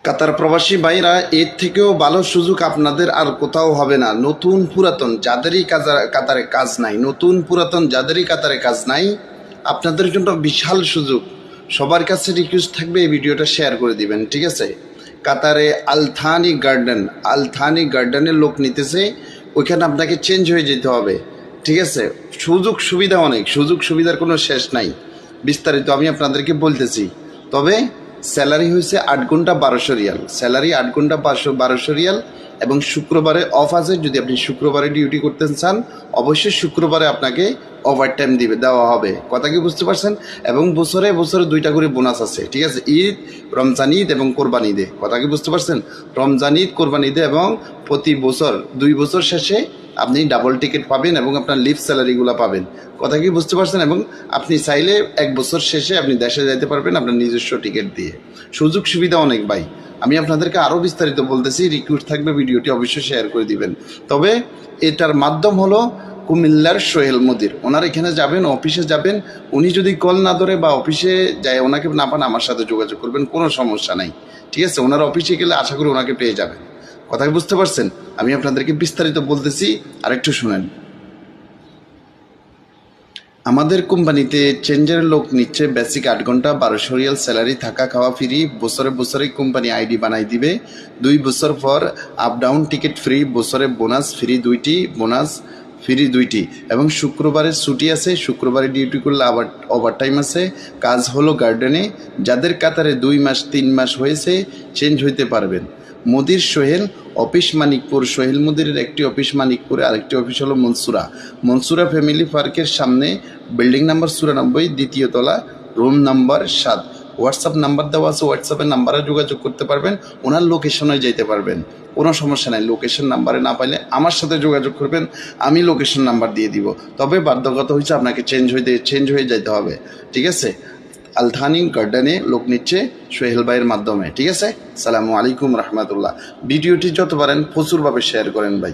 কাতার প্রবাসী ভাইরা এর থেকেও ভালো সুযোগ আপনাদের আর কোথাও হবে না। নতুন পুরাতন যাদেরই কাতারে কাজ নাই, নতুন পুরাতন যাদেরই কাতারে কাজ নাই, আপনাদের জন্য বিশাল সুযোগ। সবার কাছে রিকোয়েস্ট থাকবে এই ভিডিওটা শেয়ার করে দিবেন, ঠিক আছে? কাতারে আলথানি গার্ডেনের লোক নিতেছে, ওইখানে আপনাকে চেঞ্জ হয়ে যেতে হবে, ঠিক আছে? সুযোগ সুবিধা অনেক, সুযোগ সুবিধার কোনো শেষ নাই। বিস্তারিত আমি আপনাদেরকে বলতেছি। তবে স্যালারি হয়েছে 8 ঘন্টা 1200 রিয়াল, স্যালারি 8 ঘন্টা 1200 রিয়াল। এবং শুক্রবারে অফ আছে, যদি আপনি শুক্রবারে ডিউটি করতে চান অবশ্যই শুক্রবারে আপনাকে ওভারটাইম দেওয়া হবে। কথা কি বুঝতে পারছেন? এবং বছরে দুইটা করে বোনাস আছে, ঠিক আছে? ঈদ, রমজান ঈদ এবং কোরবানি ঈদে। কথা কি বুঝতে পারছেন? রমজান ঈদ, কোরবানি ঈদে এবং প্রতি বছর 2 বছর শেষে আপনি ডাবল টিকিট পাবেন এবং আপনার লিভ স্যালারিগুলো পাবেন। কথা কি বুঝতে পারছেন? এবং আপনি চাইলে 1 বছর শেষে আপনি দেশে যাইতে পারবেন আপনার নিজস্ব টিকিট দিয়ে। সুযোগ সুবিধা অনেক ভাই। আমি আপনাদেরকে আরও বিস্তারিত বলতেছি, রিকোয়েস্ট থাকবে ভিডিওটি অবশ্যই শেয়ার করে দিবেন। তবে এটার মাধ্যম হলো কুমিল্লার সোহেল মুদির। ওনার এখানে যাবেন, অফিসে যাবেন, উনি যদি কল না ধরে বা অফিসে যায় ওনাকে না পান, আমার সাথে যোগাযোগ করবেন, কোনো সমস্যা নাই, ঠিক আছে? ওনার অফিসে গেলে আশা করি ওনাকে পেয়ে যাবেন। কথা বুঝতে পারছেন? আমি আপনাদেরকে বিস্তারিত বলতেছি, আরেকটু শুনেন। আমাদের কোম্পানিতে চেঞ্জের লোক নিচ্ছে, বেসিক 8 ঘন্টা 1200 রিয়াল স্যালারি, থাকা খাওয়া ফ্রি, বছরে কোম্পানি আইডি বানাই দিবে। 2 বছর পর আপ ডাউন টিকিট ফ্রি, বছরে বোনাস ফ্রি 2টি, বোনাস ফ্রি 2টি। এবং শুক্রবারে ছুটি আছে, শুক্রবারে ডিউটি করলে আবার ওভারটাইম আছে। কাজ হলো গার্ডেনে। যাদের কাতারে 2 মাস 3 মাস হয়েছে চেঞ্জ হইতে পারবেন। মুদির সোহেল, অফিস মানিকপুর। সোহেল মুদিরের একটি অফিস মানিকপুরে, আরেকটি অফিস হলো মনসুরা ফ্যামিলি পার্কের সামনে, বিল্ডিং নাম্বার 94, 2য় তলা, রুম নাম্বার 7। হোয়াটসঅ্যাপ নাম্বার দেওয়া আছে, হোয়াটসঅ্যাপের নাম্বারে যোগাযোগ করতে পারবেন, ওনার লোকেশনে যেতে পারবেন, কোনো সমস্যা নাই। লোকেশন নাম্বারে না পাইলে আমার সাথে যোগাযোগ করবেন, আমি লোকেশন নাম্বার দিয়ে দিব। তবে বাধ্যগত হয়েছে আপনাকে চেঞ্জ হয়ে যেতে হবে, ঠিক আছে? আলথানি গার্ডেনে লোক নিচ্ছে সোহেল ভাইয়ের মাধ্যমে, ঠিক আছে? সালামু আলাইকুম রহমতুল্লাহ। ভিডিওটি যত পারেন প্রচুরভাবে শেয়ার করেন ভাই।